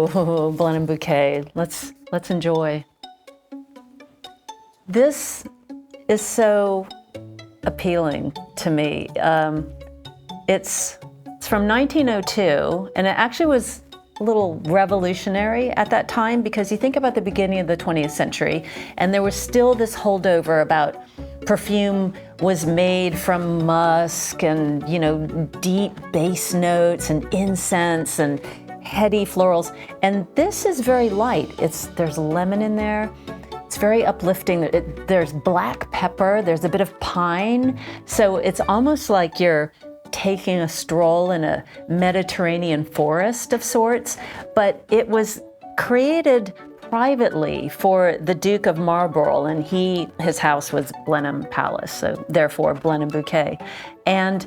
Oh, Blenheim Bouquet. Let's enjoy. This is so appealing to me. It's from 1902, and it actually was a little revolutionary at that time, because you think about the beginning of the 20th century, and there was still this holdover about perfume was made from musk and, deep bass notes and incense and heady florals. And this is very light. There's lemon in there. It's very uplifting. There's black pepper. There's a bit of pine. So it's almost like you're taking a stroll in a Mediterranean forest of sorts. But it was created privately for the Duke of Marlborough, and his house was Blenheim Palace, so therefore Blenheim Bouquet. And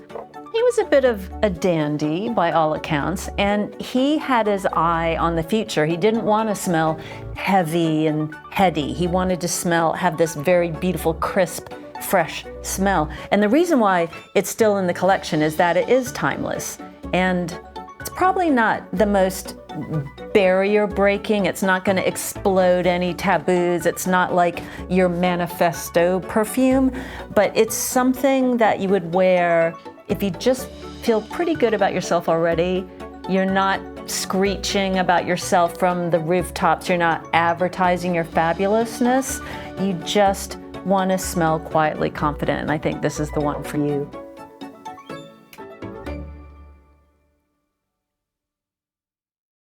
he was a bit of a dandy by all accounts, and he had his eye on the future. He didn't want to smell heavy and heady. He wanted to have this very beautiful, crisp, fresh smell. And the reason why it's still in the collection is that it is timeless. And it's probably not the most barrier breaking. It's not going to explode any taboos. It's not like your manifesto perfume, but it's something that you would wear if you just feel pretty good about yourself already. You're not screeching about yourself from the rooftops. You're not advertising your fabulousness. You just want to smell quietly confident, and I think this is the one for you.